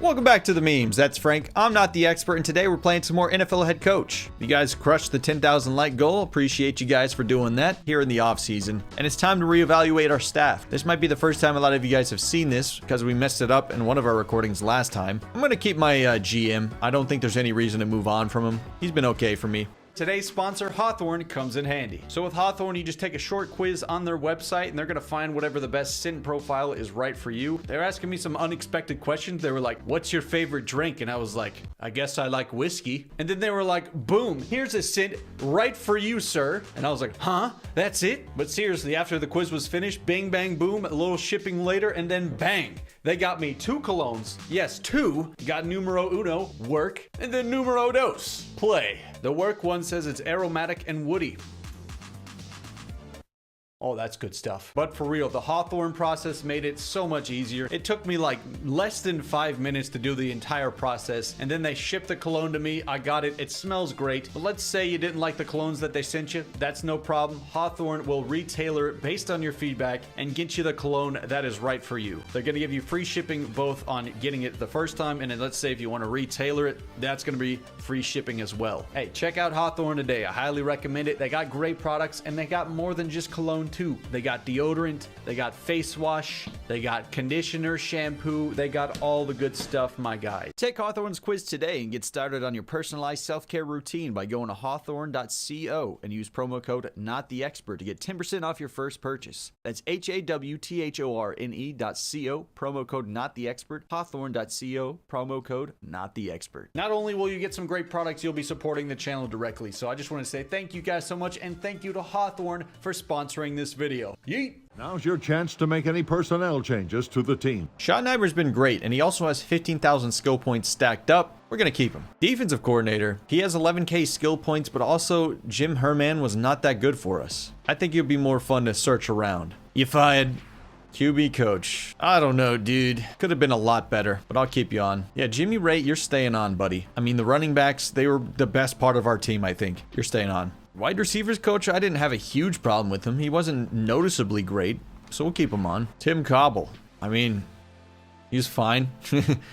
Welcome back to the memes. That's Frank. I'm not the expert, and today we're playing some more NFL head coach. You guys crushed the 10,000 like goal. Appreciate you guys for doing that here in the off season. And it's time to reevaluate our staff. This might be the first time a lot of you guys have seen this because we messed it up in one of our recordings last time. I'm going to keep my GM. I don't think there's any reason to move on from him. He's been okay for me. Today's sponsor, Hawthorne, comes in handy. So with Hawthorne, you just take a short quiz on their website and they're gonna find whatever the best scent profile is right for you. They're asking me some unexpected questions. They were like, what's your favorite drink? And I was like, I guess I like whiskey. And then they were like, boom, here's a scent right for you, sir. And I was like, huh? That's it? But seriously, after the quiz was finished, bing, bang, boom, a little shipping later, and then bang. They got me 2 colognes. Yes, 2. Got numero uno, work, and then numero dos, play. The work one says it's aromatic and woody. Oh, that's good stuff. But for real, the Hawthorne process made it so much easier. It took me like less than 5 minutes to do the entire process. And then they shipped the cologne to me. I got it. It smells great. But let's say you didn't like the colognes that they sent you. That's no problem. Hawthorne will retailer it based on your feedback and get you the cologne that is right for you. They're going to give you free shipping both on getting it the first time. And then let's say if you want to retailer it, that's going to be free shipping as well. Hey, check out Hawthorne today. I highly recommend it. They got great products and they got more than just cologne too. They got deodorant, they got face wash, they got conditioner, shampoo, they got all the good stuff, my guy. Take Hawthorne's quiz today and get started on your personalized self-care routine by going to hawthorne.co and use promo code NOTTHEEXPERT to get 10% off your first purchase. That's HAWTHORNE.co, promo code NOTTHEEXPERT, hawthorne.co, promo code NOTTHEEXPERT. Not only will you get some great products, you'll be supporting the channel directly. So I just want to say thank you guys so much, and thank you to Hawthorne for sponsoring this video. Yeet! Now's your chance to make any personnel changes to the team. Schottenheimer's been great, and he also has 15,000 skill points stacked up. We're going to keep him. Defensive coordinator. He has 11k skill points, but also Jim Herman was not that good for us. I think it would be more fun to search around. You fired. QB coach. I don't know, dude. Could have been a lot better, but I'll keep you on. Yeah, Jimmy Ray, you're staying on, buddy. I mean, the running backs, they were the best part of our team, I think. You're staying on. Wide receivers coach, I didn't have a huge problem with him. He wasn't noticeably great, so we'll keep him on. Tim Cobble. I mean, he was fine.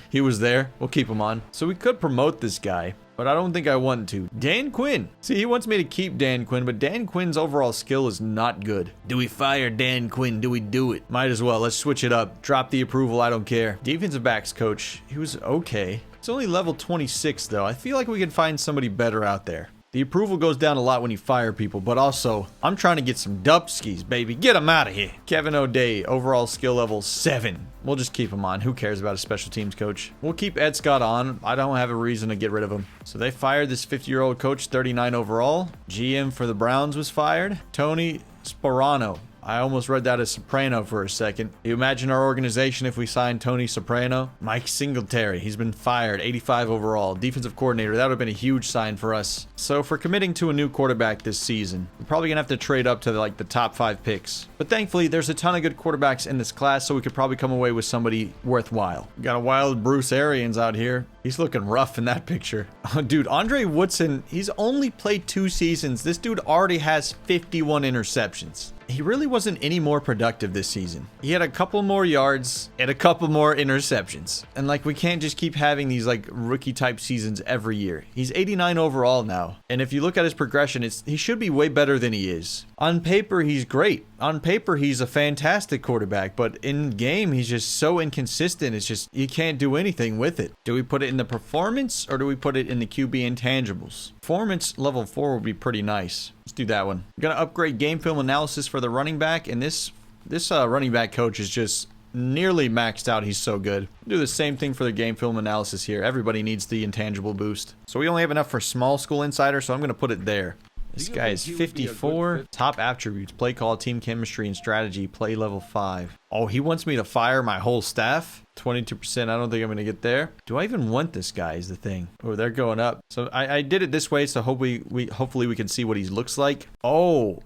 He was there. We'll keep him on. So we could promote this guy, but I don't think I want to. Dan Quinn. See, he wants me to keep Dan Quinn, but Dan Quinn's overall skill is not good. Do we fire Dan Quinn? Do we do it? Might as well. Let's switch it up. Drop the approval. I don't care. Defensive backs coach. He was okay. It's only level 26, though. I feel like we could find somebody better out there. The approval goes down a lot when you fire people, but also, I'm trying to get some Dupskis, baby. Get them out of here. Kevin O'Day, overall skill level 7. We'll just keep him on. Who cares about a special teams coach? We'll keep Ed Scott on. I don't have a reason to get rid of him. So they fired this 50-year-old coach, 39 overall. GM for the Browns was fired. Tony Sparano. I almost read that as Soprano for a second. You imagine our organization if we signed Tony Soprano? Mike Singletary, he's been fired, 85 overall. Defensive coordinator, that would have been a huge sign for us. So for committing to a new quarterback this season, we're probably gonna have to trade up to like the top 5 picks. But thankfully, there's a ton of good quarterbacks in this class, so we could probably come away with somebody worthwhile. We got a wild Bruce Arians out here. He's looking rough in that picture. Dude, Andre Woodson, he's only played 2 seasons. This dude already has 51 interceptions. He really wasn't any more productive this season. He had a couple more yards and a couple more interceptions. And like, we can't just keep having these like rookie type seasons every year. He's 89 overall now. And if you look at his progression, he should be way better than he is. On paper, he's great. On paper, he's a fantastic quarterback, but in game, he's just so inconsistent. It's just, you can't do anything with it. Do we put it in the performance or do we put it in the QB intangibles? Performance level 4 would be pretty nice. Let's do that one. I'm gonna upgrade game film analysis for the running back, and this running back coach is just nearly maxed out. He's so good. Do the same thing for the game film analysis here. Everybody needs the intangible boost. So we only have enough for small school insider, so I'm gonna put it there. This guy is 54. Top attributes: play call, team chemistry, and strategy. Play level 5. Oh, he wants me to fire my whole staff? 22%. I don't think I'm going to get there. Do I even want this guy is the thing. Oh, they're going up. So I did it this way, so hopefully we can see what he looks like. Oh.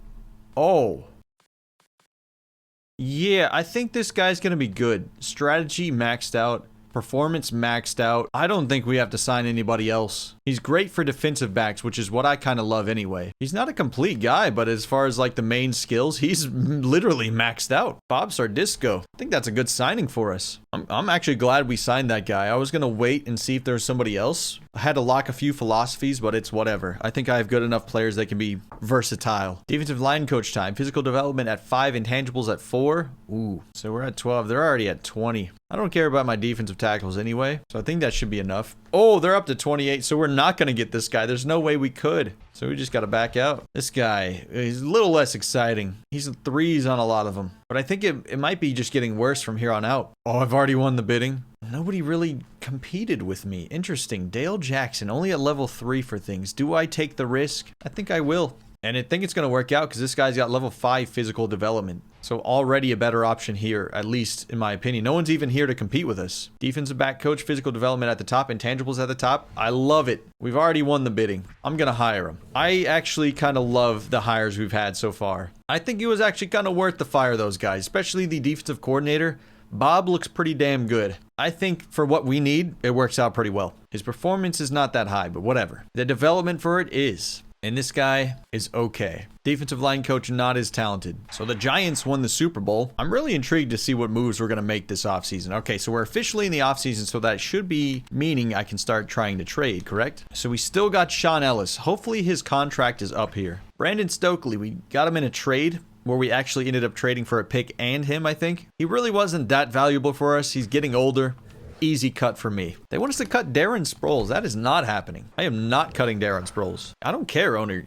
Yeah, I think this guy's going to be good. Strategy maxed out. Performance maxed out. I don't think we have to sign anybody else. He's great for defensive backs, which is what I kind of love anyway. He's not a complete guy, but as far as like the main skills, he's literally maxed out. Bob Sardisco. I think that's a good signing for us. I'm actually glad we signed that guy. I was going to wait and see if there's somebody else. I had to lock a few philosophies, but it's whatever. I think I have good enough players that can be versatile. Defensive line coach time. Physical development at 5, intangibles at 4. Ooh, so we're at 12. They're already at 20. I don't care about my defensive tackles anyway, so I think that should be enough. Oh, they're up to 28, so we're not going to get this guy. There's no way we could. So we just got to back out. This guy is a little less exciting. He's 3s on a lot of them. But I think it might be just getting worse from here on out. Oh, I've already won the bidding. Nobody really competed with me. Interesting. Dale Jackson, only at level 3 for things. Do I take the risk? I think I will. And I think it's going to work out because this guy's got level 5 physical development. So already a better option here, at least in my opinion. No one's even here to compete with us. Defensive back coach, physical development at the top, intangibles at the top. I love it. We've already won the bidding. I'm going to hire him. I actually kind of love the hires we've had so far. I think it was actually kind of worth to fire those guys, especially the defensive coordinator. Bob looks pretty damn good. I think for what we need, it works out pretty well. His performance is not that high, but whatever. The development for it is. And this guy is okay. Defensive line coach not as talented. So the Giants won the Super Bowl. I'm really intrigued to see what moves we're going to make this offseason. Okay, so we're officially in the offseason, so that should be meaning I can start trying to trade, correct? So we still got Sean Ellis. Hopefully his contract is up here. Brandon Stokely, we got him in a trade where we actually ended up trading for a pick and him, I think. He really wasn't that valuable for us. He's getting older. Easy cut for me. They want us to cut Darren Sproles. That is not happening. I am not cutting Darren Sproles. I don't care, owner.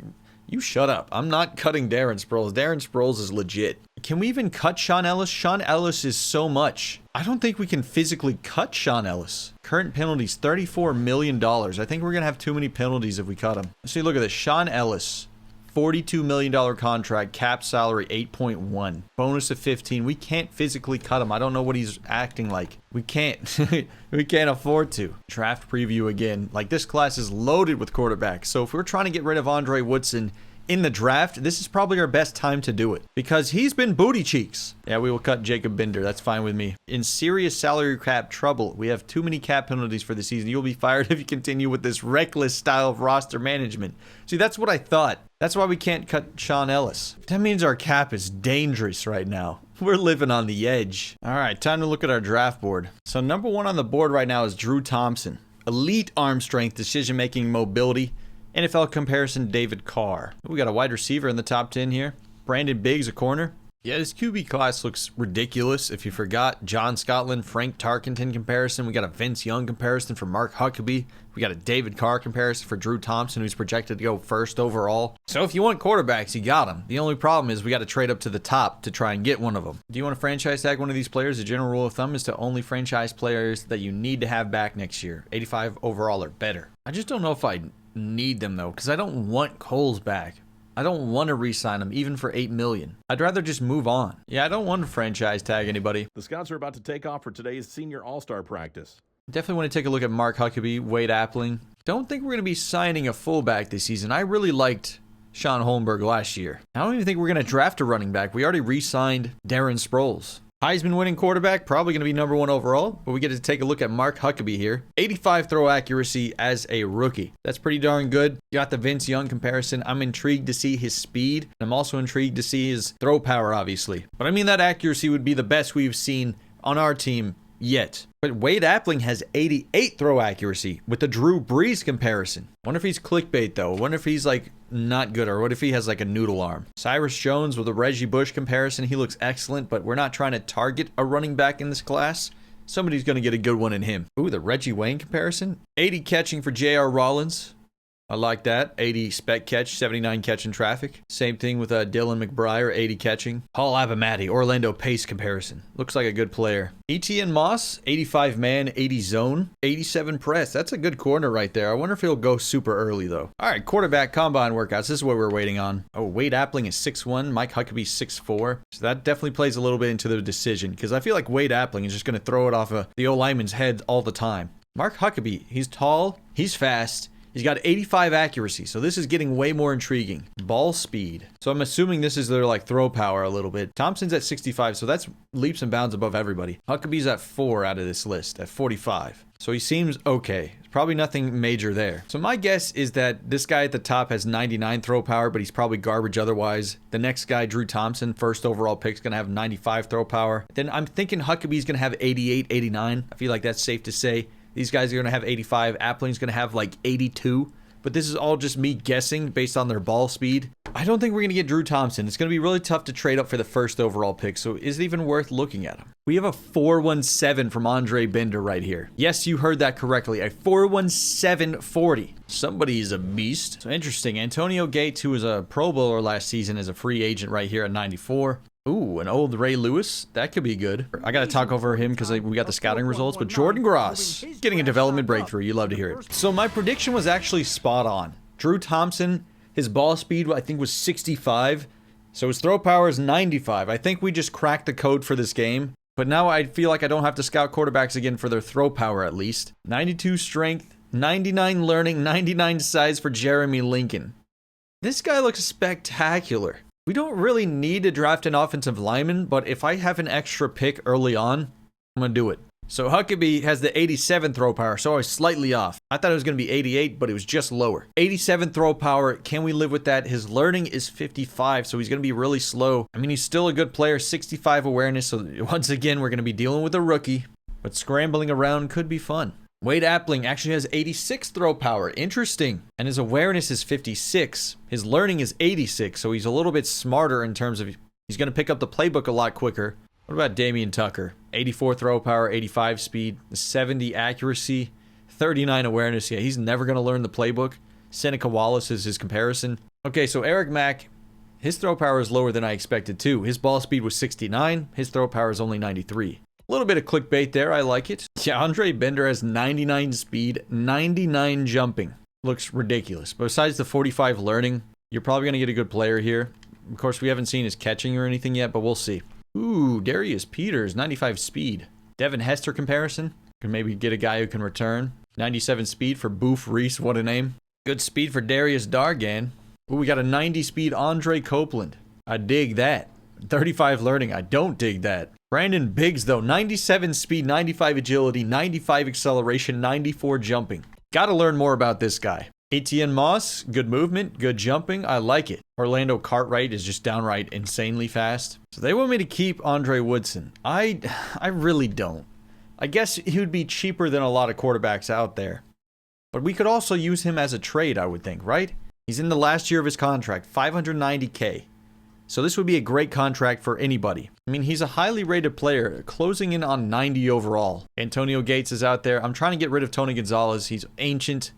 You shut up. I'm not cutting Darren Sproles. Darren Sproles is legit. Can we even cut Sean Ellis? Sean Ellis is so much. I don't think we can physically cut Sean Ellis. Current penalties, $34 million. I think we're going to have too many penalties if we cut him. See, look at this. Sean Ellis. $42 million contract, cap salary 8.1, bonus of 15. We can't physically cut him. I don't know what he's acting like. We can't. We can't afford to. Draft preview again. Like, this class is loaded with quarterbacks. So if we're trying to get rid of Andre Woodson in the draft, this is probably our best time to do it because he's been booty cheeks. Yeah, we will cut Jacob Binder. That's fine with me. In serious salary cap trouble, we have too many cap penalties for the season. You'll be fired if you continue with this reckless style of roster management. See, that's what I thought. That's why we can't cut Sean Ellis. That means our cap is dangerous right now. We're living on the edge. All right, time to look at our draft board. So number 1 on the board right now is Drew Thompson. Elite arm strength, decision-making, mobility. NFL comparison, David Carr. We got a wide receiver in the top 10 here. Brandon Biggs, a corner. Yeah, this QB class looks ridiculous. If you forgot, John Scotland, Frank Tarkenton comparison. We got a Vince Young comparison for Mark Huckabee. We got a David Carr comparison for Drew Thompson, who's projected to go 1st overall. So if you want quarterbacks, you got them. The only problem is we got to trade up to the top to try and get one of them. Do you want to franchise tag one of these players? The general rule of thumb is to only franchise players that you need to have back next year. 85 overall or better. I just don't know if I need them though, because I don't want Coles back. I don't want to re-sign him, even for $8 million. I'd rather just move on. Yeah, I don't want to franchise tag anybody. The Scouts are about to take off for today's senior all-star practice. Definitely want to take a look at Mark Huckabee, Wade Appling. Don't think we're going to be signing a fullback this season. I really liked Sean Holmberg last year. I don't even think we're going to draft a running back. We already re-signed Darren Sproles. Heisman winning quarterback, probably going to be number 1 overall, but we get to take a look at Mark Huckabee here. 85 throw accuracy as a rookie. That's pretty darn good. You got the Vince Young comparison. I'm intrigued to see his speed. I'm also intrigued to see his throw power, obviously. But I mean, that accuracy would be the best we've seen on our team yet. But Wade Appling has 88 throw accuracy with the Drew Brees comparison. Wonder if he's clickbait though. Wonder if he's like not good, or what if he has like a noodle arm. Cyrus Jones with a Reggie Bush comparison. He looks excellent, but we're not trying to target a running back in this class. Somebody's going to get a good one in him. Ooh, the Reggie Wayne comparison. 80 catching for J.R. Rollins. I like that. 80 spec catch, 79 catch in traffic. Same thing with Dylan McBride, 80 catching. Paul Abamati, Orlando Pace comparison. Looks like a good player. Etienne Moss, 85 man, 80 zone, 87 press. That's a good corner right there. I wonder if he'll go super early though. All right, quarterback combine workouts. This is what we're waiting on. Oh, Wade Appling is 6'1", Mike Huckabee 6'4". So that definitely plays a little bit into the decision because I feel like Wade Appling is just going to throw it off of the O lineman's head all the time. Mark Huckabee, he's tall, he's fast. He's got 85 accuracy, so this is getting way more intriguing. Ball speed. So I'm assuming this is their like throw power a little bit. Thompson's at 65, so that's leaps and bounds above everybody. Huckabee's at 4 out of this list, at 45. So he seems okay. Probably nothing major there. So my guess is that this guy at the top has 99 throw power, but he's probably garbage otherwise. The next guy, Drew Thompson, first overall pick, is going to have 95 throw power. Then I'm thinking Huckabee's going to have 88, 89. I feel like that's safe to say. These guys are going to have 85. Appling's going to have like 82. But this is all just me guessing based on their ball speed. I don't think we're going to get Drew Thompson. It's going to be really tough to trade up for the first overall pick, so is it even worth looking at him? We have a 417 from Andre Bender right here. Yes, you heard that correctly. A 417.40. Somebody is a beast. So interesting. Antonio Gates, who was a Pro Bowler last season, is a free agent right here at 94. Ooh, an old Ray Lewis. That could be good. I got to talk over him because we got the scouting results. But Jordan Gross, getting a development breakthrough. You love to hear it. So my prediction was actually spot on. Drew Thompson, his ball speed, I think, was 65. So his throw power is 95. I think we just cracked the code for this game. But now I feel like I don't have to scout quarterbacks again for their throw power at least. 92 strength, 99 learning, 99 size for Jeremy Lincoln. This guy looks spectacular. We don't really need to draft an offensive lineman, but if I have an extra pick early on, I'm going to do it. So Huckabee has the 87 throw power, so I was slightly off. I thought it was going to be 88, but it was just lower. 87 throw power, can we live with that? His learning is 55, so he's going to be really slow. I mean, he's still a good player, 65 awareness, so once again, we're going to be dealing with a rookie, but scrambling around could be fun. Wade Appling actually has 86 throw power. Interesting. And his awareness is 56. His learning is 86, so he's a little bit smarter in terms of he's going to pick up the playbook a lot quicker. What about Damian Tucker? 84 throw power, 85 speed, 70 accuracy, 39 awareness. Yeah, he's never going to learn the playbook. Seneca Wallace is his comparison. Okay, so Eric Mack, his throw power is lower than I expected too. His ball speed was 69. His throw power is only 93. A little bit of clickbait there. I like it. Yeah, Andre Bender has 99 speed, 99 jumping. Looks ridiculous. But besides the 45 learning, you're probably going to get a good player here. Of course, we haven't seen his catching or anything yet, but we'll see. Ooh, Darius Peters, 95 speed. Devin Hester comparison. Can maybe get a guy who can return. 97 speed for Boof Reese. What a name. Good speed for Darius Dargan. Ooh, we got a 90 speed Andre Copeland. I dig that. 35 learning. I don't dig that. Brandon Biggs, though, 97 speed, 95 agility, 95 acceleration, 94 jumping. Gotta learn more about this guy. Etienne Moss, good movement, good jumping. I like it. Orlando Cartwright is just downright insanely fast. So they want me to keep Andre Woodson. I really don't. I guess he would be cheaper than a lot of quarterbacks out there. But we could also use him as a trade, I would think, right? He's in the last year of his contract, $590K. So this would be a great contract for anybody. I mean, he's a highly rated player, closing in on 90 overall. Antonio Gates is out there. I'm trying to get rid of Tony Gonzalez. He's ancient.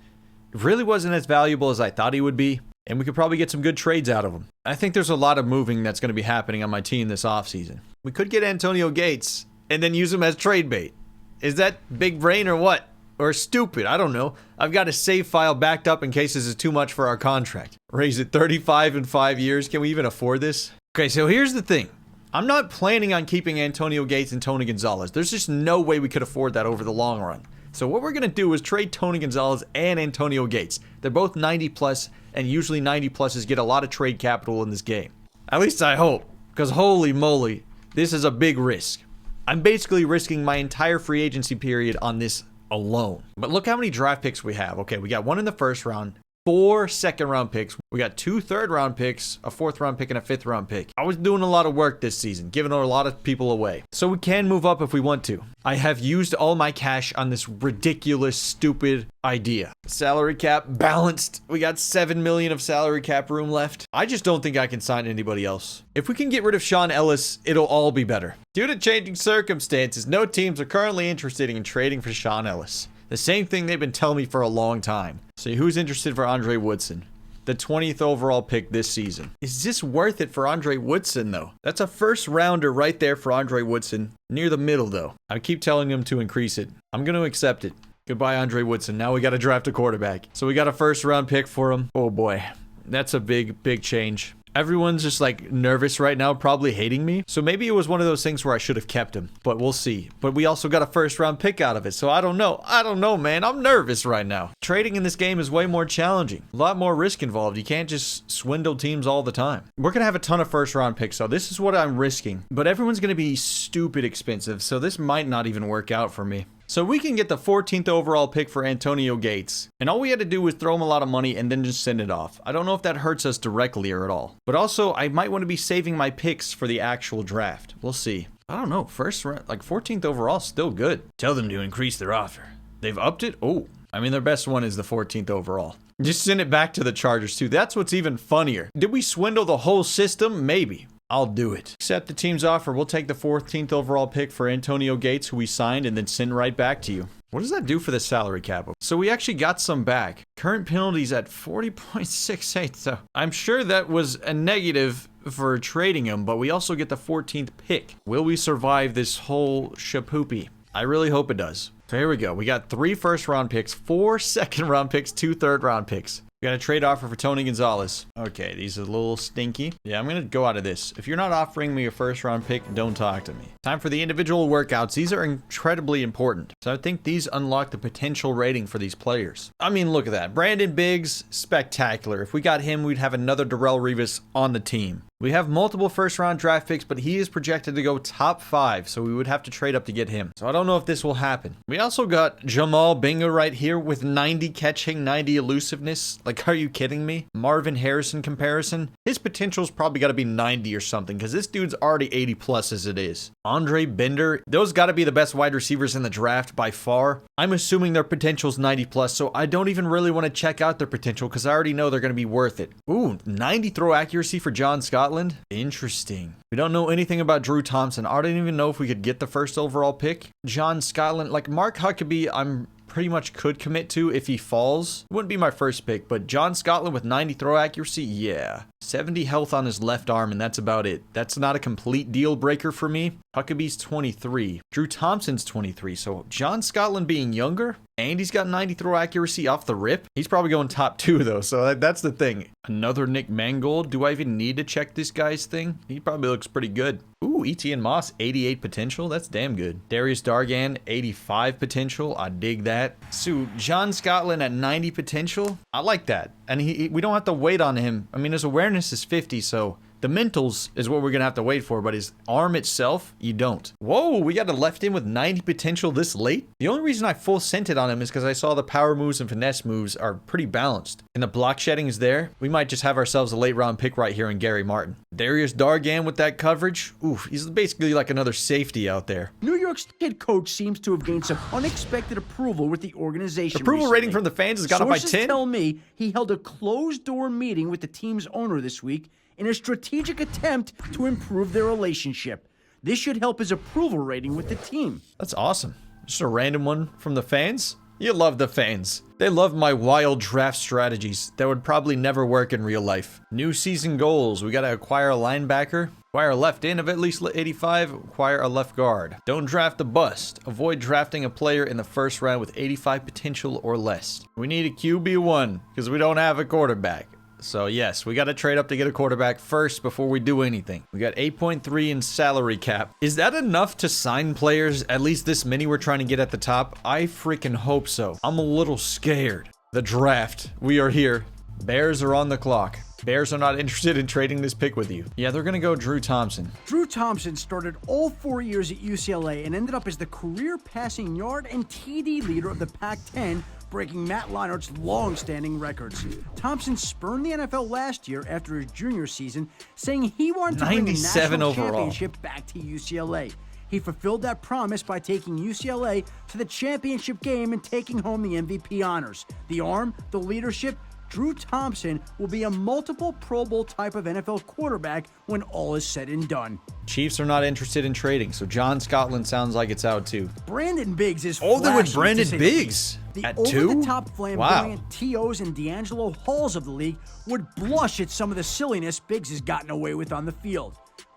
Really wasn't as valuable as I thought he would be. And we could probably get some good trades out of him. I think there's a lot of moving that's going to be happening on my team this offseason. We could get Antonio Gates and then use him as trade bait. Is that big brain or what? Or stupid? I don't know. I've got a save file backed up in case this is too much for our contract. Raise it 35 in 5 years. Can we even afford this? Okay, so here's the thing. I'm not planning on keeping Antonio Gates and Tony Gonzalez. There's just no way we could afford that over the long run. So what we're going to do is trade Tony Gonzalez and Antonio Gates. They're both 90 plus, and usually 90 pluses get a lot of trade capital in this game. At least I hope, because holy moly, this is a big risk. I'm basically risking my entire free agency period on this alone. But look how many draft picks we have. Okay, we got 1 in the first round, 4 second round picks. We got 2 third round picks, a 4th round pick, and a 5th round pick. I was doing a lot of work this season, giving a lot of people away. So we can move up if we want to. I have used all my cash on this ridiculous, stupid idea. Salary cap balanced. We got $7 million of salary cap room left. I just don't think I can sign anybody else. If we can get rid of Sean Ellis, it'll all be better. Due to changing circumstances, no teams are currently interested in trading for Sean Ellis. The same thing they've been telling me for a long time. So who's interested for Andre Woodson? The 20th overall pick this season. Is this worth it for Andre Woodson, though? That's a first rounder right there for Andre Woodson. Near the middle, though. I keep telling them to increase it. I'm going to accept it. Goodbye, Andre Woodson. Now we got to draft a quarterback. So we got a first round pick for him. Oh boy. That's a big change. Everyone's just like nervous right now, probably hating me. So maybe it was one of those things where I should have kept him, but we'll see. But we also got a first round pick out of it. So I don't know. I don't know, man. I'm nervous right now. Trading in this game is way more challenging. A lot more risk involved. You can't just swindle teams all the time. We're going to have a ton of first round picks. So this is what I'm risking, but everyone's going to be stupid expensive. So this might not even work out for me. So we can get the 14th overall pick for Antonio Gates. And all we had to do was throw him a lot of money and then just send it off. I don't know if that hurts us directly or at all. But also, I might want to be saving my picks for the actual draft. We'll see. I don't know. First round, like 14th overall, still good. Tell them to increase their offer. They've upped it? Oh, I mean, their best one is the 14th overall. Just send it back to the Chargers too. That's what's even funnier. Did we swindle the whole system? Maybe. I'll do it. Accept the team's offer. We'll take the 14th overall pick for Antonio Gates, who we signed, and then send right back to you. What does that do for the salary cap? So we actually got some back. Current penalties at 40.68. So I'm sure that was a negative for trading him, but we also get the 14th pick. Will we survive this whole shapoopy? I really hope it does. So here we go. We got 3 first-round picks, 4 second-round picks, 2 third-round picks. We got a trade offer for Tony Gonzalez. Okay, these are a little stinky. Yeah, I'm going to go out of this. If you're not offering me a first-round pick, don't talk to me. Time for the individual workouts. These are incredibly important. So I think these unlock the potential rating for these players. I mean, look at that. Brandon Biggs, spectacular. If we got him, we'd have another Darrelle Revis on the team. We have multiple first-round draft picks, but he is projected to go top 5, so we would have to trade up to get him. So I don't know if this will happen. We also got Jamal Binga right here with 90 catching, 90 elusiveness. Like, are you kidding me? Marvin Harrison comparison. His potential's probably got to be 90 or something, because this dude's already 80 plus as it is. Andre Bender. Those got to be the best wide receivers in the draft by far. I'm assuming their potential's 90 plus, so I don't even really want to check out their potential, because I already know they're going to be worth it. Ooh, 90 throw accuracy for John Scott. Interesting. We don't know anything about Drew Thompson. I don't even know if we could get the first overall pick. John Scotland, like Mark Huckabee, I'm pretty much could commit to if he falls. It wouldn't be my first pick, but John Scotland with 90 throw accuracy, yeah. 70 health on his left arm, and that's about it. That's not a complete deal breaker for me. Huckabee's 23. Drew Thompson's 23, so John Scotland being younger, and he's got 90 throw accuracy off the rip. He's probably going top 2, though, so that's the thing. Another Nick Mangold. Do I even need to check this guy's thing? He probably looks pretty good. Ooh, Etienne Moss, 88 potential. That's damn good. Darius Dargan, 85 potential. I dig that. So, John Scotland at 90 potential. I like that. And we don't have to wait on him. I mean, his awareness is 50, so the mentals is what we're going to have to wait for, but his arm itself, you don't. Whoa, we got a left in with 90 potential this late? The only reason I full sent it on him is because I saw the power moves and finesse moves are pretty balanced. And the block shedding is there. We might just have ourselves a late round pick right here in Gary Martin. Darius Dargan with that coverage. Oof, he's basically like another safety out there. New York's head coach seems to have gained some unexpected approval with the organization. Approval recently. rating from the fans has gone up by 10. Sources tell me he held a closed-door meeting with the team's owner this week in a strategic attempt to improve their relationship. This should help his approval rating with the team. That's awesome. Just a random one from the fans? You love the fans. They love my wild draft strategies that would probably never work in real life. New season goals. We got to acquire a linebacker, acquire a left end of at least 85, acquire a left guard. Don't draft a bust. Avoid drafting a player in the first round with 85 potential or less. We need a QB1 because we don't have a quarterback. So yes, we got to trade up to get a quarterback first before we do anything. We got 8.3 in salary cap. Is that enough to sign players, at least this many we're trying to get at the top? I freaking hope so. I'm a little scared. The draft. We are here. Bears are on the clock. Bears are not interested in trading this pick with you. Yeah, they're going to go Drew Thompson. Drew Thompson started all 4 years at UCLA and ended up as the career passing yard and TD leader of the Pac-10, breaking Matt Leinart's long-standing records. Thompson spurned the NFL last year after his junior season, saying he wanted to bring the national championship back to UCLA. He fulfilled that promise by taking UCLA to the championship game and taking home the MVP honors. The arm, the leadership, Drew Thompson will be a multiple Pro Bowl type of NFL quarterback when all is said and done. Chiefs are not interested in trading, so John Scotland sounds like it's out too. Brandon Biggs is they're with Brandon Biggs at 2? Over-the-top flamboyant T.O.s and D'Angelo Halls of the league would blush at some of the silliness Biggs has gotten away with on the field.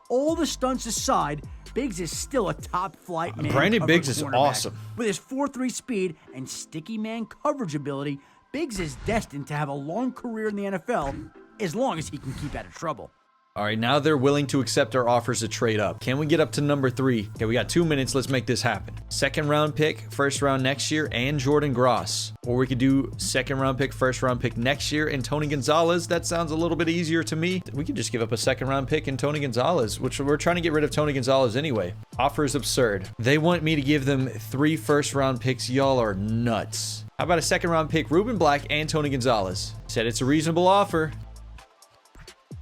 All the stunts aside, Biggs is still a top-flight man. Brandon Biggs is awesome. With his 4.3 speed and sticky man coverage ability, Biggs is destined to have a long career in the NFL as long as he can keep out of trouble. All right, now they're willing to accept our offers to trade up. Can we get up to number 3? Okay, we got 2 minutes. Let's make this happen. Second round pick, first round next year, and Jordan Gross. Or we could do second round pick, first round pick next year, and Tony Gonzalez. That sounds a little bit easier to me. We could just give up a second round pick and Tony Gonzalez, which we're trying to get rid of Tony Gonzalez anyway. Offer is absurd. They want me to give them 3 first round picks. Y'all are nuts. How about a second round pick, Ruben Black and Tony Gonzalez? Said it's a reasonable offer.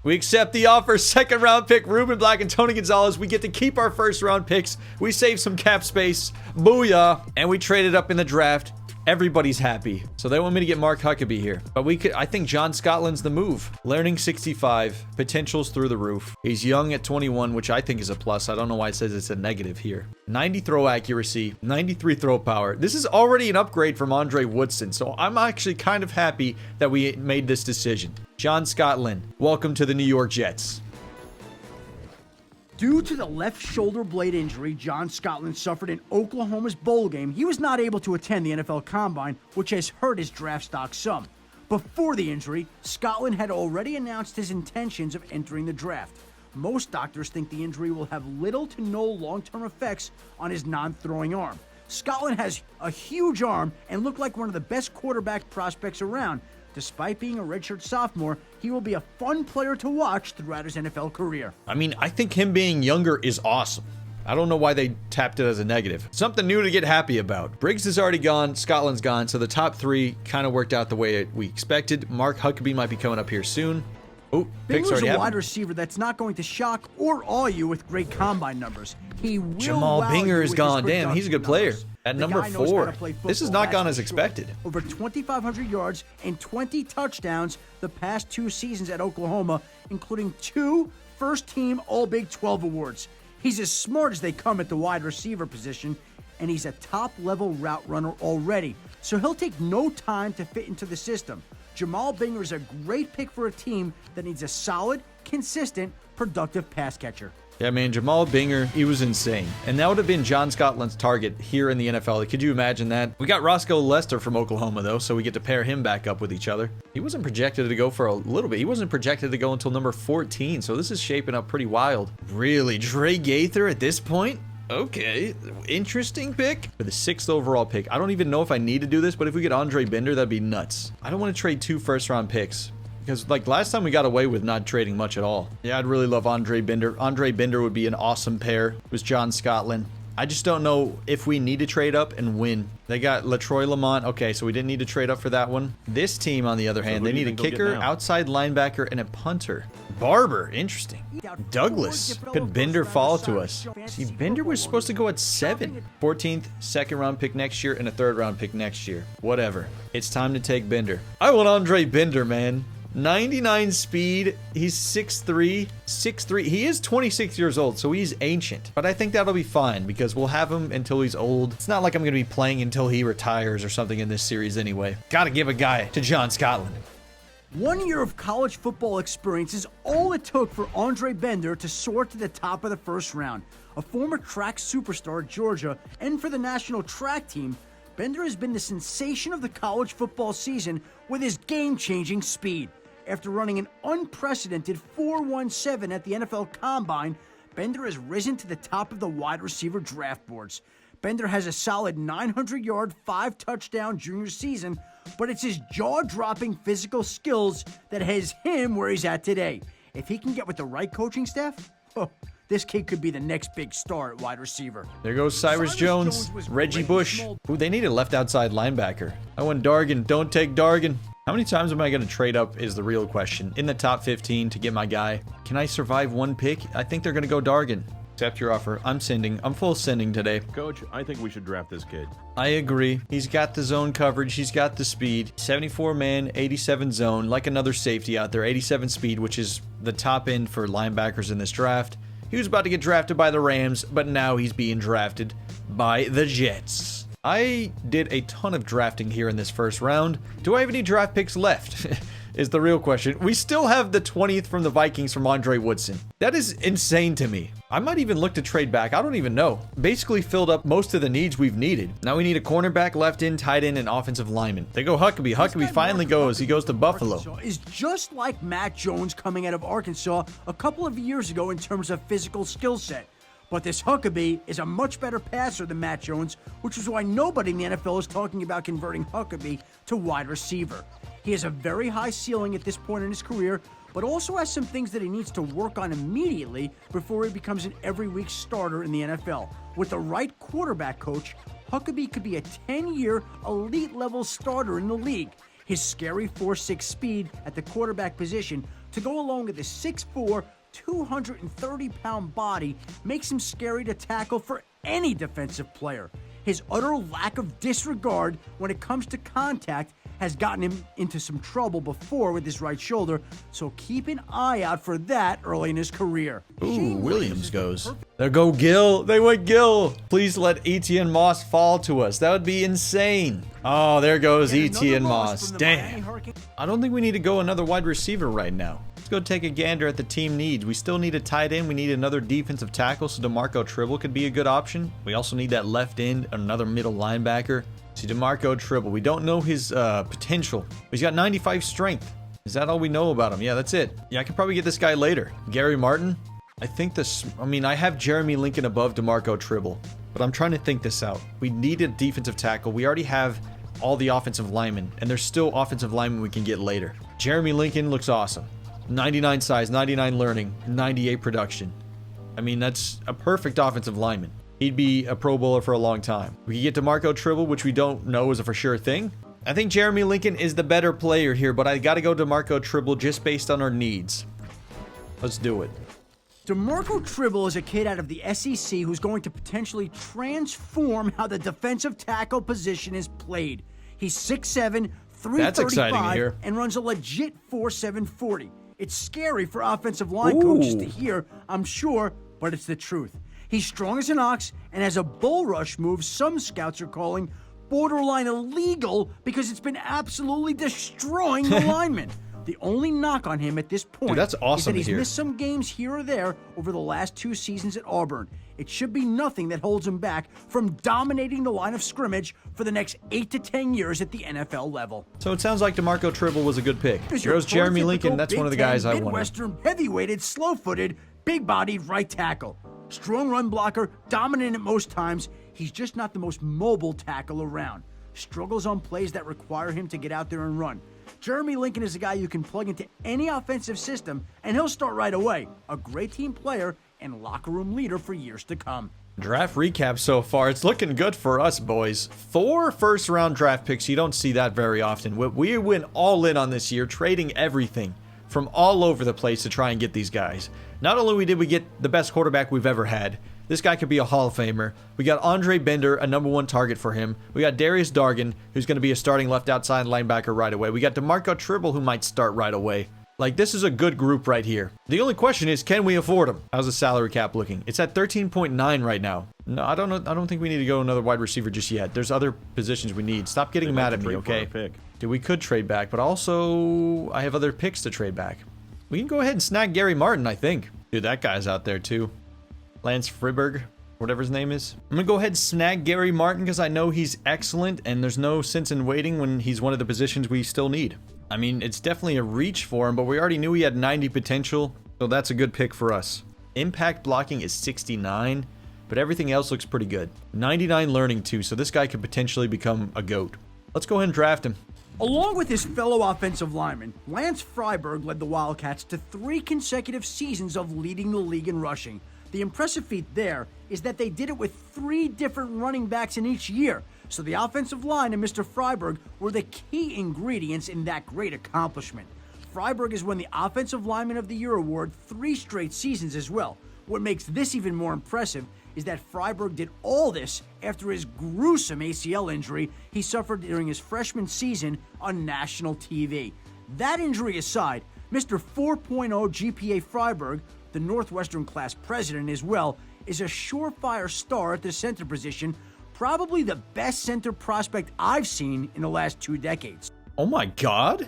We accept the offer. Second round pick, Ruben Black and Tony Gonzalez. We get to keep our first round picks. We save some cap space. Booyah. And we traded up in the draft. Everybody's happy. So they want me to get Mark Huckabee here. But I think John Scotland's the move. Learning 65. Potential's through the roof. He's young at 21, which I think is a plus. I don't know why it says it's a negative here. 90 throw accuracy. 93 throw power. This is already an upgrade from Andre Woodson. So I'm actually kind of happy that we made this decision. John Scotland, welcome to the New York Jets. Due to the left shoulder blade injury John Scotland suffered in Oklahoma's bowl game, he was not able to attend the NFL Combine, which has hurt his draft stock some. Before the injury, Scotland had already announced his intentions of entering the draft. Most doctors think the injury will have little to no long-term effects on his non-throwing arm. Scotland has a huge arm and looked like one of the best quarterback prospects around. Despite being a redshirt sophomore, he will be a fun player to watch throughout his NFL career. I mean, I think him being younger is awesome. I don't know why they tapped it as a negative. Something new to get happy about. Briggs is already gone. Scotland's gone. So the top 3 kind of worked out the way we expected. Mark Huckabee might be coming up here soon. Oh, picks Binger's already a wide happened. receiver that's not going to shock or awe you with great combine numbers. He will Jamal wow Binger you is with gone. his Damn, he's a good player. production At numbers. number The guy knows how to 4. play This has football, not gone that's as for sure. expected. Over 2,500 yards and 20 touchdowns the past 2 seasons at Oklahoma, including 2 first-team All-Big 12 awards. He's as smart as they come at the wide receiver position, and he's a top-level route runner already, so he'll take no time to fit into the system. Jamal Binger is a great pick for a team that needs a solid, consistent, productive pass catcher. Yeah, man, Jamal Binger, he was insane. And that would have been John Scotland's target here in the NFL. Could you imagine that? We got Roscoe Lester from Oklahoma, though, so we get to pair him back up with each other. He wasn't projected to go for a little bit. He wasn't projected to go until number 14, so this is shaping up pretty wild. Really? Dre Gaither at this point? Okay, interesting pick. For the 6th overall pick, I don't even know if I need to do this, but if we get Andre Bender, that'd be nuts. I don't want to trade 2 first-round picks. Because, like, last time we got away with not trading much at all. Yeah, I'd really love Andre Bender. Andre Bender would be an awesome pair with John Scotland. I just don't know if we need to trade up and win. They got Latroy Lamont. Okay, so we didn't need to trade up for that one. This team, on the other hand, they need a kicker, outside linebacker, and a punter. Barber, interesting. Douglas. Could Bender fall to us? See, Bender was supposed to go at 7. 14th, second round pick next year, and a 3rd round pick next year. Whatever. It's time to take Bender. I want Andre Bender, man. 99 speed. He's 6'3". 6'3". He is 26 years old, so he's ancient. But I think that'll be fine because we'll have him until he's old. It's not like I'm going to be playing until he retires or something in this series anyway. Gotta give a guy to John Scotland. 1 year of college football experience is all it took for Andre Bender to soar to the top of the first round. A former track superstar at Georgia and for the national track team, Bender has been the sensation of the college football season with his game-changing speed. After running an unprecedented 4.17 at the NFL Combine, Bender has risen to the top of the wide receiver draft boards. Bender has a solid 900-yard, 5-touchdown junior season, but it's his jaw-dropping physical skills that has him where he's at today. If he can get with the right coaching staff, this kid could be the next big star at wide receiver. There goes Cyrus Jones, Reggie Bush. Ooh, they need a left outside linebacker. I want Dargan. Don't take Dargan. How many times am I going to trade up is the real question. In the top 15 to get my guy. Can I survive 1 pick? I think they're going to go Dargan. Accept your offer. I'm sending. I'm full sending today. Coach, I think we should draft this kid. I agree. He's got the zone coverage. He's got the speed. 74 man, 87 zone. Like another safety out there. 87 speed, which is the top end for linebackers in this draft. He was about to get drafted by the Rams, but now he's being drafted by the Jets. I did a ton of drafting here in this first round. Do I have any draft picks left? is the real question. We still have the 20th from the Vikings from Andre Woodson. That is insane to me. I might even look to trade back. I don't even know. Basically filled up most of the needs we've needed. Now we need a cornerback, left end, tight end, and offensive lineman. They go Huckabee. Huckabee finally goes. He goes to Buffalo. Is just like Matt Jones coming out of Arkansas a couple of years ago in terms of physical skill set. But this Huckabee is a much better passer than Matt Jones, which is why nobody in the NFL is talking about converting Huckabee to wide receiver. He has a very high ceiling at this point in his career, but also has some things that he needs to work on immediately before he becomes an every-week starter in the NFL. With the right quarterback coach, Huckabee could be a 10-year elite-level starter in the league. His scary 4.6 speed at the quarterback position to go along with his 6'4", 230-pound body makes him scary to tackle for any defensive player. His utter lack of disregard when it comes to contact has gotten him into some trouble before with his right shoulder, so keep an eye out for that early in his career. Ooh, Williams goes. There go Gill. They went Gill. Please let Etienne Moss fall to us. That would be insane. Oh, there goes Etienne Moss. Damn. I don't think we need to go another wide receiver right now. Let's go take a gander at the team needs. We still need a tight end. We need another defensive tackle, so DeMarco Tribble could be a good option. We also need that left end, another middle linebacker. See, DeMarco Tribble. We don't know his potential. He's got 95 strength. Is that all we know about him? Yeah, that's it. Yeah, I could probably get this guy later. Gary Martin. I think this... I mean, I have Jeremy Lincoln above DeMarco Tribble, but I'm trying to think this out. We need a defensive tackle. We already have all the offensive linemen, and there's still offensive linemen we can get later. Jeremy Lincoln looks awesome. 99 size, 99 learning, 98 production. I mean, that's a perfect offensive lineman. He'd be a Pro Bowler for a long time. We could get DeMarco Tribble, which we don't know is a for sure thing. I think Jeremy Lincoln is the better player here, but I got to go DeMarco Tribble just based on our needs. Let's do it. DeMarco Tribble is a kid out of the SEC who's going to potentially transform how the defensive tackle position is played. He's 6'7", 335, and runs a legit 4.7 40. It's scary for offensive line coaches to hear, I'm sure, but it's the truth. He's strong as an ox and has a bull rush move some scouts are calling borderline illegal because it's been absolutely destroying the linemen. The only knock on him at this point that's awesome is that he's missed some games here or there over the last 2 seasons at Auburn. It should be nothing that holds him back from dominating the line of scrimmage for the next 8 to 10 years at the NFL level. So it sounds like DeMarco Tribble was a good pick. Here goes Jeremy Lincoln. That's one of the guys I wanted. Midwestern, heavy-weighted, slow-footed, big-bodied right tackle. Strong run blocker, dominant at most times. He's just not the most mobile tackle around. Struggles on plays that require him to get out there and run. Jeremy Lincoln is a guy you can plug into any offensive system, and he'll start right away. A great team player and locker room leader for years to come. Draft recap so far. It's looking good for us, boys. 4 first-round draft picks. You don't see that very often. We went all in on this year, trading everything from all over the place to try and get these guys. Not only did we get the best quarterback we've ever had, this guy could be a Hall of Famer. We got Andre Bender, a #1 target for him. We got Darius Dargan, who's going to be a starting left outside linebacker right away. We got DeMarco Tribble, who might start right away. Like, this is a good group right here. The only question is, can we afford him? How's the salary cap looking? It's at 13.9 right now. No, I don't know. I don't think we need to go another wide receiver just yet. There's other positions we need. Stop getting mad at me, okay? Dude, we could trade back, but also I have other picks to trade back. We can go ahead and snag Gary Martin, I think. Dude, that guy's out there too. Lance Friberg, whatever his name is. I'm gonna go ahead and snag Gary Martin because I know he's excellent and there's no sense in waiting when he's one of the positions we still need. I mean, it's definitely a reach for him, but we already knew he had 90 potential, so that's a good pick for us. Impact blocking is 69, but everything else looks pretty good. 99 learning too, so this guy could potentially become a GOAT. Let's go ahead and draft him. Along with his fellow offensive lineman, Lance Friberg led the Wildcats to 3 consecutive seasons of leading the league in rushing. The impressive feat there is that they did it with 3 different running backs in each year, so the offensive line and Mr. Friberg were the key ingredients in that great accomplishment. Friberg has won the Offensive Lineman of the Year award 3 straight seasons as well. What makes this even more impressive is that Friberg did all this after his gruesome ACL injury he suffered during his freshman season on national TV. That injury aside, Mr. 4.0 GPA Friberg, the Northwestern class president as well, is a surefire star at the center position, probably the best center prospect I've seen in the last 2 decades. Oh my God.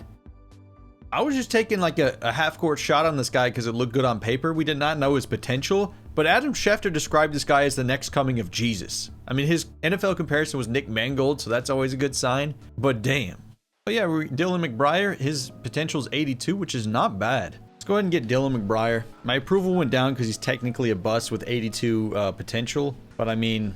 I was just taking like a half-court shot on this guy because it looked good on paper. We did not know his potential, but Adam Schefter described this guy as the next coming of Jesus. I mean, his NFL comparison was Nick Mangold, so that's always a good sign, but damn. But yeah, Dylan McBride, his potential is 82, which is not bad. Let's go ahead and get Dylan McBride. My approval went down because he's technically a bust with 82 potential, but I mean,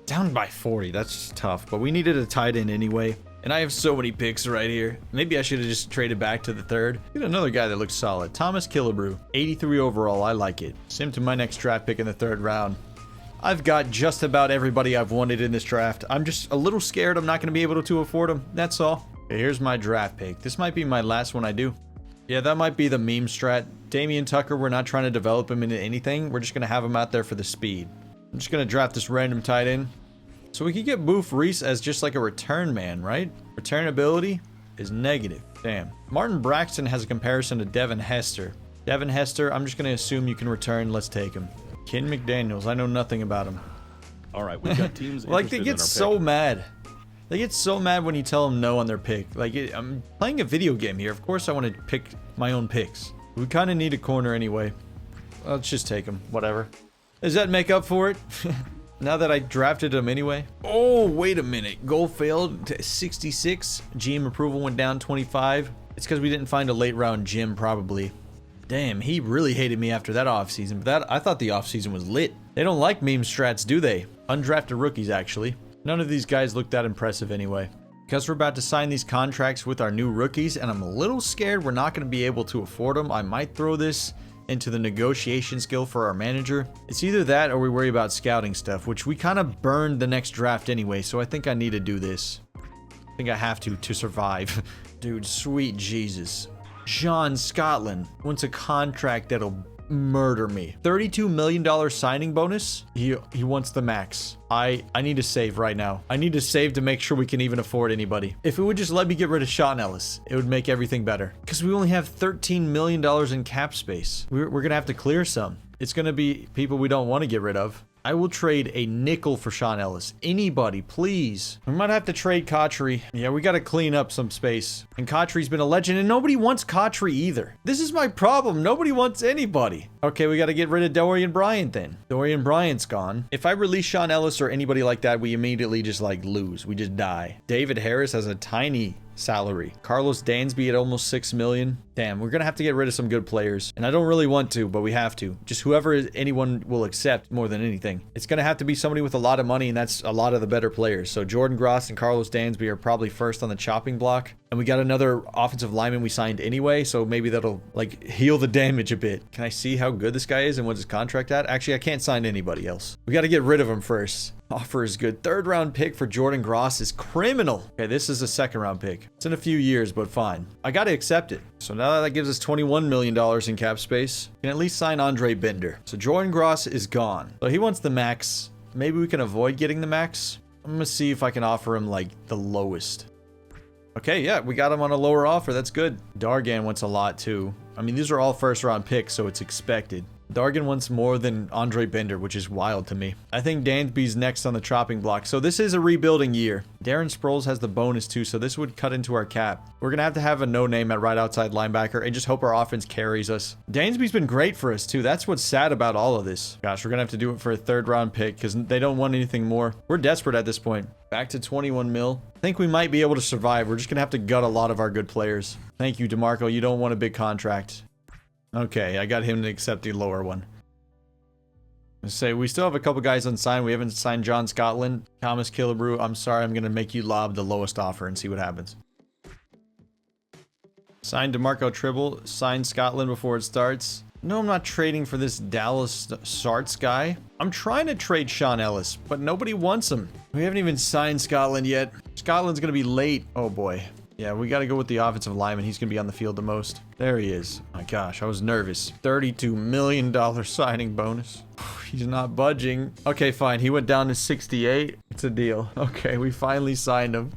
down by 40, that's tough, but we needed a tight end anyway. And I have so many picks right here. Maybe I should have just traded back to the third. Get another guy that looks solid. Thomas Killebrew, 83 overall. I like it. Send him to my next draft pick in the third round. I've got just about everybody I've wanted in this draft. I'm just a little scared I'm not going to be able to afford them. That's all. Okay, here's my draft pick. This might be my last one I do. Yeah, that might be the meme strat. Damian Tucker, we're not trying to develop him into anything. We're just going to have him out there for the speed. I'm just going to draft this random tight end. So we could get Boof Reese as just like a return man, right? Return ability is negative. Damn. Martin Braxton has a comparison to Devin Hester. Devin Hester, I'm just going to assume you can return. Let's take him. Ken McDaniels, I know nothing about him. All right, we've got teams like, they interested get in our so pick. mad. They get so mad when you tell them no on their pick. Like, I'm playing a video game here. Of course I want to pick my own picks. We kind of need a corner anyway. Let's just take him. Whatever. Does that make up for it? Now that I drafted him anyway. Oh, wait a minute. Goal failed to 66. GM approval went down 25. It's because we didn't find a late round Jim, probably. Damn, he really hated me after that offseason. But I thought the offseason was lit. They don't like meme strats, do they? Undrafted rookies, actually. None of these guys look that impressive anyway. Because we're about to sign these contracts with our new rookies, and I'm a little scared we're not going to be able to afford them. I might throw this into the negotiation skill for our manager. It's either that or we worry about scouting stuff, which we kind of burned the next draft anyway, so I think I need to do this. I think I have to survive. Dude, sweet Jesus. John Scotland wants a contract that'll murder me. $32 million signing bonus. He wants the max. I need to save right now. I need to save to make sure we can even afford anybody. If it would just let me get rid of Sean Ellis, it would make everything better. Because we only have $13 million in cap space. We're going to have to clear some. It's going to be people we don't want to get rid of. I will trade a nickel for Sean Ellis. Anybody, please. We might have to trade Cotchery. Yeah, we got to clean up some space. And Cotchery's been a legend, and nobody wants Cotchery either. This is my problem. Nobody wants anybody. Okay, we got to get rid of Dorian Bryant then. Dorian Bryant's gone. If I release Sean Ellis or anybody like that, we immediately just like lose. We just die. David Harris has a tiny salary. Carlos Dansby at almost $6 million. Damn, we're gonna have to get rid of some good players. And I don't really want to, but we have to. Just whoever anyone will accept more than anything. It's gonna have to be somebody with a lot of money, and that's a lot of the better players. So Jordan Gross and Carlos Dansby are probably first on the chopping block. And we got another offensive lineman we signed anyway, so maybe that'll like heal the damage a bit. Can I see how good this guy is and what's his contract at? Actually, I can't sign anybody else. We got to get rid of him first. Offer is good. Third round pick for Jordan Gross is criminal. Okay, this is a second round pick. It's in a few years, but fine. I got to accept it. So now that gives us $21 million in cap space. We can at least sign Andre Bender. So Jordan Gross is gone. So he wants the max. Maybe we can avoid getting the max. I'm going to see if I can offer him like the lowest. Okay, yeah, we got him on a lower offer. That's good. Dargan wants a lot too. I mean, these are all first round picks, so it's expected. Dargan wants more than Andre Bender, which is wild to me. I think Dansby's next on the chopping block. So this is a rebuilding year. Darren Sproles has the bonus too, so this would cut into our cap. We're going to have a no-name at right outside linebacker and just hope our offense carries us. Dansby's been great for us too. That's what's sad about all of this. Gosh, we're going to have to do it for a third round pick because they don't want anything more. We're desperate at this point. Back to 21 mil. I think we might be able to survive. We're just going to have to gut a lot of our good players. Thank you, DeMarco. You don't want a big contract. Okay, I got him to accept the lower one. Let's say we still have a couple guys unsigned. We haven't signed John Scotland. Thomas Killebrew, I'm sorry. I'm going to make you lob the lowest offer and see what happens. Sign DeMarco Tribble. Sign Scotland before it starts. No, I'm not trading for this Dallas Sarts guy. I'm trying to trade Sean Ellis, but nobody wants him. We haven't even signed Scotland yet. Scotland's going to be late. Oh boy. Yeah, we got to go with the offensive lineman. He's going to be on the field the most. There he is. My gosh, I was nervous. $32 million signing bonus. He's not budging. Okay, fine. He went down to 68. It's a deal. Okay, we finally signed him.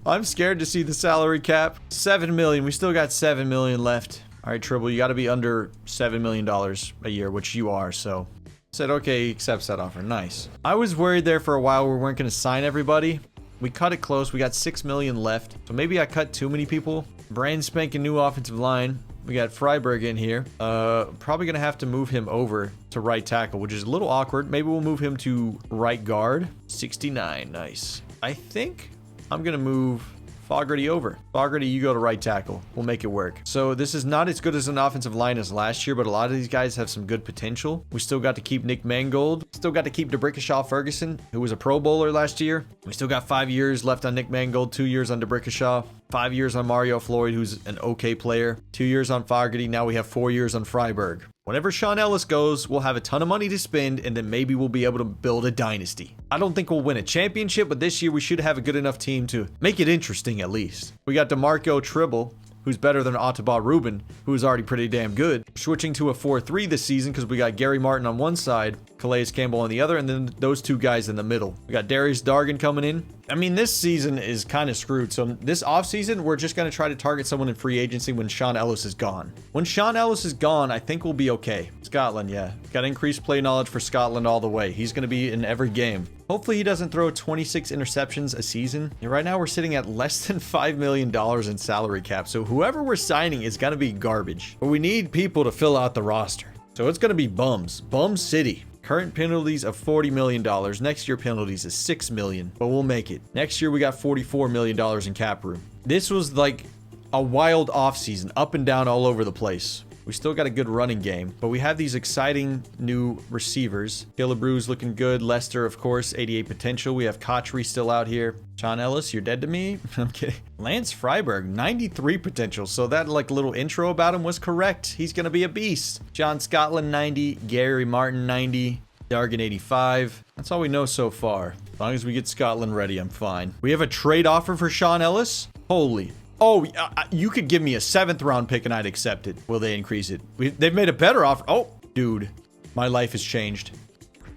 I'm scared to see the salary cap. $7 million. We still got $7 million left. All right, Tribble, you got to be under $7 million a year, which you are, so. Said, okay, he accepts that offer. Nice. I was worried there for a while we weren't going to sign everybody. We cut it close. We got $6 million left. So maybe I cut too many people. Brand spanking new offensive line. We got Freiberg in here. Probably going to have to move him over to right tackle, which is a little awkward. Maybe we'll move him to right guard. 69. Nice. I think I'm going to move Fogarty over. Fogarty, you go to right tackle. We'll make it work. So this is not as good as an offensive line as last year, but a lot of these guys have some good potential. We still got to keep Nick Mangold. Still got to keep DeBrickashaw Ferguson, who was a Pro Bowler last year. We still got 5 years left on Nick Mangold, 2 years on DeBrickashaw, 5 years on Mario Floyd, who's an okay player, 2 years on Fogarty. Now we have 4 years on Freiberg. Whenever Sean Ellis goes, we'll have a ton of money to spend, and then maybe we'll be able to build a dynasty. I don't think we'll win a championship, but this year we should have a good enough team to make it interesting at least. We got DeMarco Tribble, who's better than Ottobah Rubin, who's already pretty damn good. Switching to a 4-3 this season because we got Gary Martin on one side, Calais Campbell on the other, and then those two guys in the middle. We got Darius Dargan coming in. I mean, this season is kind of screwed. So this offseason, we're just going to try to target someone in free agency when Sean Ellis is gone. When Sean Ellis is gone, I think we'll be okay. Scotland, yeah. Got increased play knowledge for Scotland all the way. He's going to be in every game. Hopefully he doesn't throw 26 interceptions a season. And right now we're sitting at less than $5 million in salary cap. So whoever we're signing is going to be garbage. But we need people to fill out the roster. So it's going to be bums. Bum City. Current penalties of $40 million. Next year penalties is $6 million, but we'll make it. Next year we got $44 million in cap room. This was like a wild offseason, up and down all over the place. We still got a good running game, but we have these exciting new receivers. Killebrews looking good. Lester, of course, 88 potential. We have Kotchery still out here. Sean Ellis, you're dead to me? I'm kidding. Lance Freiberg, 93 potential. So that like little intro about him was correct. He's going to be a beast. John Scotland, 90. Gary Martin, 90. Dargan, 85. That's all we know so far. As long as we get Scotland ready, I'm fine. We have a trade offer for Sean Ellis. Holy. Oh, you could give me a 7th round pick and I'd accept it. Will they increase it? They've made a better offer. Oh, dude, my life has changed.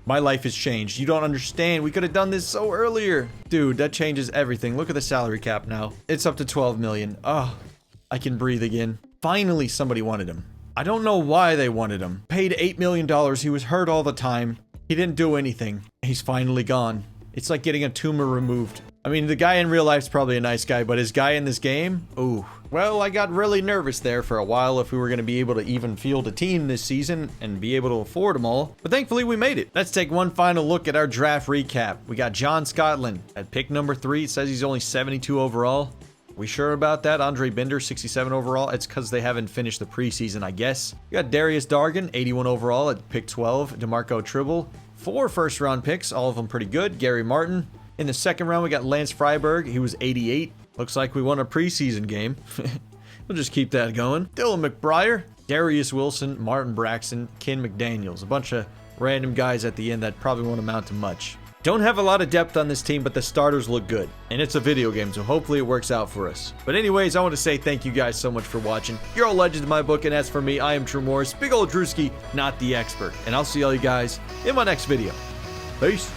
My life has changed. You don't understand. We could have done this so earlier. Dude, that changes everything. Look at the salary cap now. It's up to 12 million. Oh, I can breathe again. Finally, somebody wanted him. I don't know why they wanted him. Paid $8 million. He was hurt all the time. He didn't do anything. He's finally gone. It's like getting a tumor removed. I mean, the guy in real life's probably a nice guy, but his guy in this game? Ooh. Well, I got really nervous there for a while if we were going to be able to even field a team this season and be able to afford them all. But thankfully, we made it. Let's take one final look at our draft recap. We got John Scotland at pick number 3. It says he's only 72 overall. We sure about that? Andre Bender, 67 overall. It's because they haven't finished the preseason, I guess. We got Darius Dargan, 81 overall at pick 12. DeMarco Tribble, 4 first-round picks, all of them pretty good. Gary Martin. In the second round, we got Lance Freiberg. He was 88. Looks like we won a preseason game. We'll just keep that going. Dylan McBriar, Darius Wilson, Martin Braxton, Ken McDaniels. A bunch of random guys at the end that probably won't amount to much. Don't have a lot of depth on this team, but the starters look good. And it's a video game, so hopefully it works out for us. But anyways, I want to say thank you guys so much for watching. You're all legends in my book, and as for me, I am True Morris, big old Drewski, not the expert. And I'll see all you guys in my next video. Peace.